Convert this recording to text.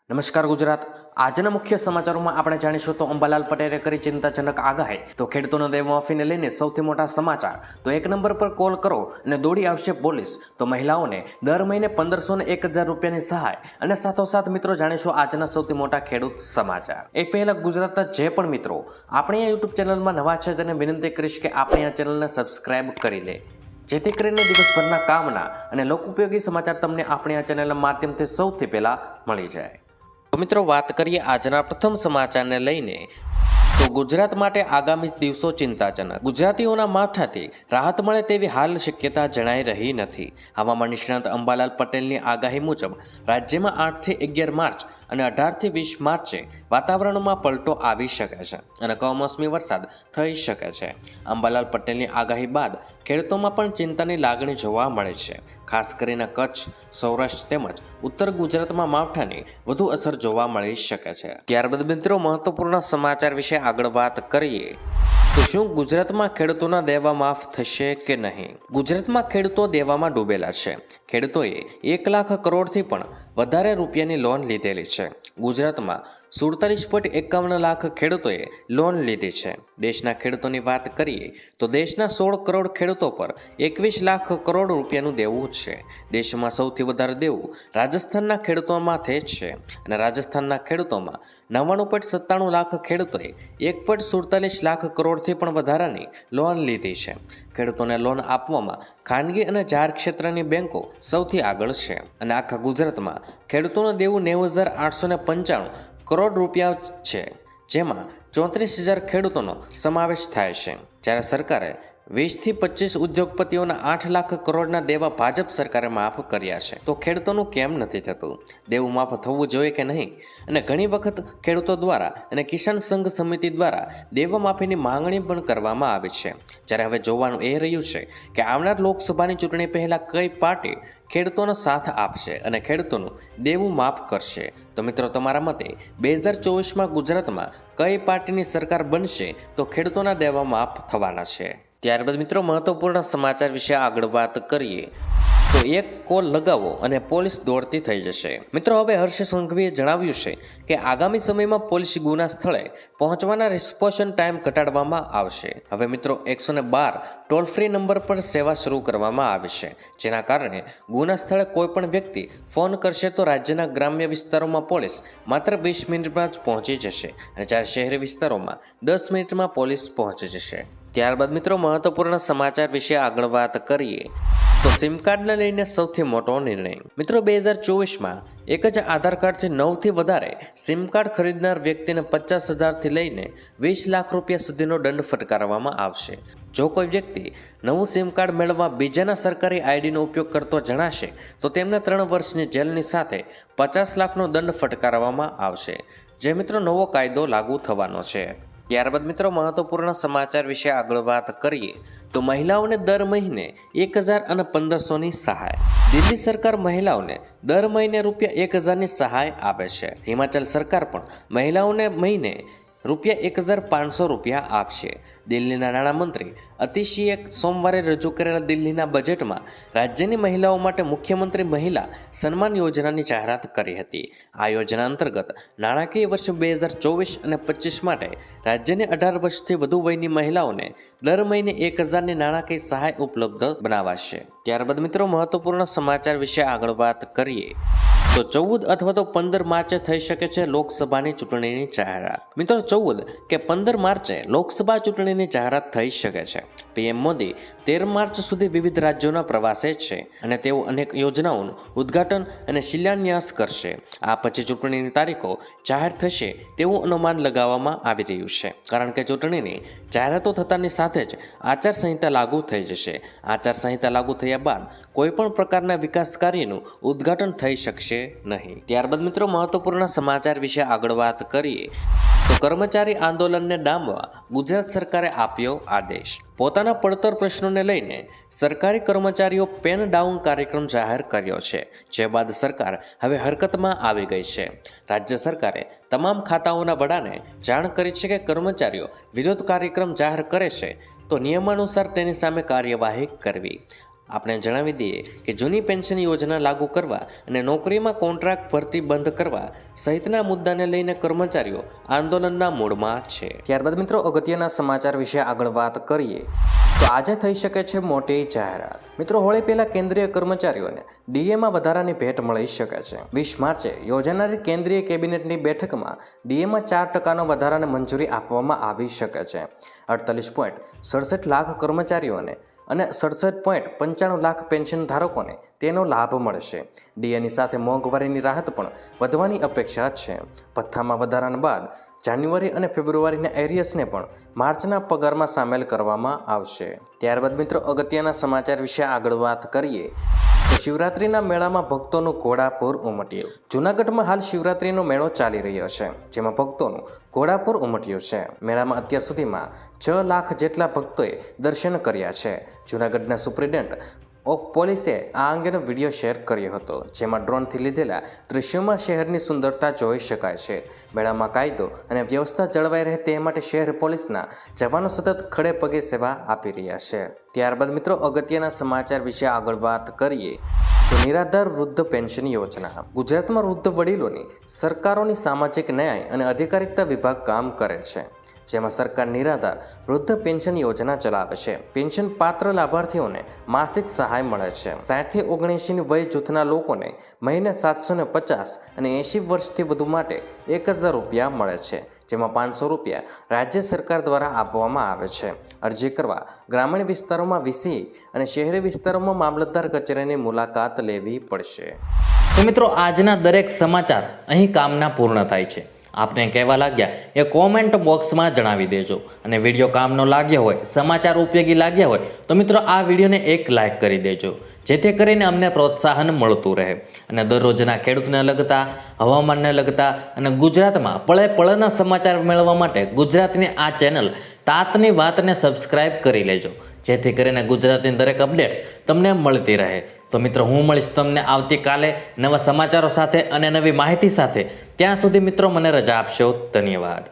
નમસ્કાર ગુજરાત. આજના મુખ્ય સમાચારોમાં આપણે જાણીશું તો અંબાલાલ પટેલે કરી ચિંતાજનક આગાહી. તો ખેડૂતોનો દેવમાફીને લઈને સૌથી મોટા સમાચાર. તો એક નંબર પર કોલ કરો અને દોડી આવશે પોલીસ. તો મહિલાઓને દર મહિને 1500 ને 1000 રૂપિયાની સહાય. અને સાથોસાથ મિત્રો જાણીશું આજના સૌથી મોટા ખેડૂત સમાચાર. એ પહેલા ગુજરાતના જે પણ મિત્રો આપણી આ યુટ્યુબ ચેનલમાં નવા છે તેને વિનંતી કરીશ કે આપણી આ ચેનલને સબસ્ક્રાઇબ કરી લે, જેથી કરીને દિવસભરના કામના અને લોકોપયોગી સમાચાર તમને આપણી આ ચેનલના માધ્યમથી સૌથી પહેલા મળી જાય. તો મિત્રો વાત કરીએ આજના પ્રથમ સમાચારને લઈને. તો ગુજરાત માટે આગામી દિવસો ચિંતાજનક. ગુજરાતીઓના માથાથી રાહત મળે તેવી હાલ શક્યતા જણાઈ રહી નથી. હવામાન નિષ્ણાત અંબાલાલ પટેલની આગાહી મુજબ રાજ્યમાં 8 થી 11 માર્ચ અને 18 થી 20 માર્ચે વાતાવરણમાં પલટો આવી શકે છે અને કમોસમી વરસાદ થઈ શકે છે. અંબાલાલ પટેલની આગાહી બાદ ખેડૂતોમાં પણ ચિંતાની લાગણી જોવા મળે છે. ખાસ કરીને કચ્છ, સૌરાષ્ટ્ર તેમજ ઉત્તર ગુજરાતમાં માવઠાની વધુ અસર જોવા મળી શકે છે. ત્યારબાદ મિત્રો મહત્વપૂર્ણ સમાચાર વિશે આગળ વાત કરીએ. તો શું ગુજરાતમાં ખેડૂતોના દેવા માફ થશે કે નહીં? ગુજરાતમાં ખેડૂતો દેવામાં ડૂબેલા છે. ખેડૂતોએ 1 લાખ કરોડથી પણ વધારે રૂપિયાની લોન લીધેલી છે. ગુજરાતમાં 47.51 લાખ ખેડૂતોએ લોન લીધી છે. દેશના ખેડૂતોની વાત કરીએ તો દેશના 16 કરોડ ખેડૂતો પર 21 લાખ કરોડ રૂપિયાનું દેવું છે. દેશમાં સૌથી વધારે દેવું રાજસ્થાનના ખેડૂતોમાંથી છે અને રાજસ્થાનના ખેડૂતોમાં 99.97 લાખ ખેડૂતોએ 1.47 લાખ કરોડથી પણ વધારાની લોન લીધી છે. ખેડૂતોને લોન આપવામાં ખાનગી અને જાહેર ક્ષેત્રની બેંકો સૌથી આગળ છે અને આખા ગુજરાતમાં ખેડૂતોનું દેવું 90,895 કરોડ રૂપિયા છે, જેમાં 34,000 ખેડૂતોનો સમાવેશ થાય છે. જ્યારે સરકારે 20 થી 25 ઉદ્યોગપતિઓના 8 લાખ કરોડના દેવા ભાજપ સરકારે માફ કર્યા છે. તો ખેડૂતોનું કેમ નથી થતું? દેવું માફ થવું જોઈએ કે નહીં? અને ઘણી વખત ખેડૂતો દ્વારા અને કિસાન સંઘ સમિતિ દ્વારા દેવા માફીની માંગણી પણ કરવામાં આવી છે. જ્યારે હવે જોવાનું એ રહ્યું છે કે આવનાર લોકસભાની ચૂંટણી પહેલા કઈ પાર્ટી ખેડૂતોનો સાથ આપશે અને ખેડૂતોનું દેવું માફ કરશે. તો મિત્રો તમારા મતે 2024માં ગુજરાતમાં કઈ પાર્ટીની સરકાર બનશે તો ખેડૂતોના દેવા માફ થવાના છે? ત્યારબાદ મિત્રો મહત્વપૂર્ણ સમાચાર વિશે આગળ વાત કરીએ. તો એક કોલ લગાવો અને પોલીસ દોડતી થઈ જશે. મિત્રો હવે હર્ષ સંઘવીએ જણાવ્યું છે કે આગામી સમયમાં પોલીસ ગુના સ્થળે પહોંચવાના રિસ્પોન્સ ટાઈમ ઘટાડવામાં આવશે. હવે મિત્રો 112 ટોલ ફ્રી નંબર પર સેવા શરૂ કરવામાં આવી છે, જેના કારણે ગુના સ્થળે કોઈ પણ વ્યક્તિ ફોન કરશે તો રાજ્યના ગ્રામ્ય વિસ્તારોમાં પોલીસ માત્ર 20 મિનિટમાં જ પહોંચી જશે અને જ્યારે શહેરી વિસ્તારોમાં 10 મિનિટમાં પોલીસ પહોંચી જશે. ત્યારબાદ મિત્રો મહત્વપૂર્ણ સમાચાર વિશે આગળ વાત કરીએ. તો સિમ કાર્ડને લઈને સૌથી મોટો નિર્ણય. મિત્રો 2024માં એક જ આધાર કાર્ડથી 9થી વધારે સિમ કાર્ડ ખરીદનાર વ્યક્તિને 50,000થી લઈને 20 લાખ રૂપિયા સુધીનો દંડ ફટકારવામાં આવશે. જો કોઈ વ્યક્તિ નવું સિમ કાર્ડ મેળવવા બીજાના સરકારી આઈડીનો ઉપયોગ કરતો જણાશે તો તેમને 3 વર્ષની જેલની સાથે 50 લાખનો દંડ ફટકારવામાં આવશે, જે મિત્રો નવો કાયદો લાગુ થવાનો છે. ત્યારબાદ મિત્રો મહત્વપૂર્ણ સમાચાર વિશે આગળ વાત કરીએ. તો મહિલાઓને દર મહિને 1000 અને 1500ની સહાય. દિલ્હી સરકાર મહિલાઓને દર મહિને ₹1000ની સહાય આપે છે. હિમાચલ સરકાર પણ મહિલાઓને મહિને ₹1500 આપશે. દિલ્હીના નાણામંત્રી અતિશીએ સોમવારે રજૂ કરેલા દિલ્હીના બજેટમાં રાજ્યની મહિલાઓ માટે મુખ્યમંત્રી મહિલા સન્માન યોજનાની જાહેરાત કરી હતી. આ યોજના અંતર્ગત નાણાકીય વર્ષ 2024 અને 25 માટે રાજ્યની 18 વર્ષથી વધુ વયની મહિલાઓને દર મહિને 1000ની નાણાકીય સહાય ઉપલબ્ધ બનાવાશે. ત્યારબાદ મિત્રો મહત્વપૂર્ણ સમાચાર વિશે આગળ વાત કરીએ. તો 14 અથવા તો 15 માર્ચે થઈ શકે છે લોકસભાની ચૂંટણીની જાહેરાત. મિત્રો 14 કે 15 માર્ચે લોકસભા ચૂંટણીની જાહેરાત થઈ શકે છે. પીએમ મોદી 13 માર્ચ સુધી વિવિધ રાજ્યોના પ્રવાસે છે અને તેઓ અનેક યોજનાઓનું ઉદ્ઘાટન અને શિલાન્યાસ કરશે. આ પછી ચૂંટણીની તારીખો જાહેર થશે તેવું અનુમાન લગાવવામાં આવી રહ્યું છે, કારણ કે ચૂંટણીની જાહેરાતો થતાની સાથે જ આચારસંહિતા લાગુ થઈ જશે. આચારસંહિતા લાગુ થયા બાદ કોઈ પણ પ્રકારના વિકાસ કાર્યનું ઉદ્ઘાટન થઈ શકશે નહીં. ત્યારબાદ મિત્રો મહત્વપૂર્ણ સમાચાર વિશે આગળ વાત કરીએ. તો કર્મચારી આંદોલનને ડામવા ગુજરાત સરકારે આપ્યો આદેશ. પોતાના પડતર પ્રશ્નોને લઈને સરકારી કર્મચારીઓ પેન ડાઉન કાર્યક્રમ જાહેર કર્યો છે, જે બાદ સરકાર હવે હરકતમાં આવી ગઈ છે. રાજ્ય સરકારે તમામ ખાતાઓના વડાને જાણ કરી છે કે કર્મચારીઓ વિરોધ કાર્યક્રમ જાહેર કરે છે તો નિયમાનુસાર તેની સામે કાર્યવાહી કરવી. આપણે જણાવી દઈએ કે જૂની પેન્શન યોજના લાગુ કરવા અને નોકરીમાં કોન્ટ્રાક્ટ ભરતી બંધ કરવા સહિતના મુદ્દાને લઈને કર્મચારીઓ આંદોલનના મૂડમાં છે। ત્યારબાદ મિત્રો અગત્યના સમાચાર વિશે આગળ વાત કરીએ તો આજે થઈ શકે છે મોટી જાહેરાત। મિત્રો હોળી પહેલા કેન્દ્રીય કર્મચારીઓને ડીએમાં વધારાની ભેટ મળી શકે છે। 20 માર્ચે યોજાનારી કેન્દ્રીય કેબિનેટની બેઠકમાં ડીએમાં 4% વધારાની મંજૂરી આપવામાં આવી શકે છે। 48.67 લાખ કર્મચારીઓને અને 67.95 લાખ પેન્શન ધારકોને તેનો લાભ મળશે। ડીએની સાથે મોંઘવારીની રાહત પણ વધવાની અપેક્ષા છે। ભથ્થામાં વધારા બાદ જાન્યુઆરી અને ફેબ્રુઆરીના એરિયસને પણ માર્ચના પગારમાં સામેલ કરવામાં આવશે। ત્યારબાદ મિત્રો અગત્યના સમાચાર વિશે આગળ વાત કરીએ તો શિવરાત્રિના મેળામાં ભક્તોનું ઘોડાપૂર ઉમટ્યું। જૂનાગઢમાં હાલ શિવરાત્રિનો મેળો ચાલી રહ્યો છે, જેમાં ભક્તોનું ઘોડાપૂર ઉમટ્યું છે। મેળામાં અત્યાર સુધીમાં 6 લાખ જેટલા ભક્તોએ દર્શન કર્યા છે। જૂનાગઢના સુપ્રિન્ટેન્ડન્ટ ઓફ પોલીસે આ અંગેનો વિડીયો શેર કર્યો હતો, જેમાં ડ્રોનથી લીધેલા દૃશ્યોમાં શહેરની સુંદરતા જોઈ શકાય છે। મેળામાં કાયદો અને વ્યવસ્થા જળવાઈ રહે તે માટે શહેર પોલીસના જવાનો સતત ખડે પગે સેવા આપી રહ્યા છે। ત્યારબાદ મિત્રો અગત્યના સમાચાર વિશે આગળ વાત કરીએ તો નિરાધાર વૃદ્ધ પેન્શન યોજના। ગુજરાતમાં વૃદ્ધ વડીલોની સરકારોની સામાજિક ન્યાય અને અધિકારિતા વિભાગ કામ કરે છે, જેમાં સરકાર નિરાધાર વૃદ્ધ પેન્શન યોજના ચલાવે છે। પેન્શન પાત્ર લાભાર્થીઓને માસિક સહાય મળે છે। 60 થી 79ની વય જૂથના લોકોને મહિને 750 અને 80 વર્ષથી વધુ માટે 1000 રૂપિયા મળે છે, જેમાં 500 રૂપિયા રાજ્ય સરકાર દ્વારા આપવામાં આવે છે। અરજી કરવા ગ્રામીણ વિસ્તારોમાં વીસી અને શહેરી વિસ્તારોમાં મામલતદાર કચેરીની મુલાકાત લેવી પડશે। તો મિત્રો આજના દરેક સમાચાર અહીં કામના પૂર્ણ થાય છે। આપને કહેવા લાગ્યા એ કોમેન્ટ બોક્સમાં જણાવી દેજો, અને વિડીયો કામનો લાગ્યો હોય, સમાચાર ઉપયોગી લાગ્યા હોય તો મિત્રો આ વિડીયોને એક લાઇક કરી દેજો, જેથી કરીને અમને પ્રોત્સાહન મળતું રહે અને દરરોજના ખેડૂતને લગતા, હવામાનને લગતા અને ગુજરાતમાં પળે પળના સમાચાર મેળવવા માટે ગુજરાતની આ ચેનલ તાતની વાતને સબસ્ક્રાઇબ કરી લેજો, જેથી કરીને ગુજરાતની દરેક અપડેટ્સ તમને મળતી રહે। તો મિત્રો હું મળીશ તમને આવતીકાલે નવા સમાચારો સાથે અને નવી માહિતી સાથે। ત્યાં સુધી મિત્રો મને રજા આપશો। ધન્યવાદ।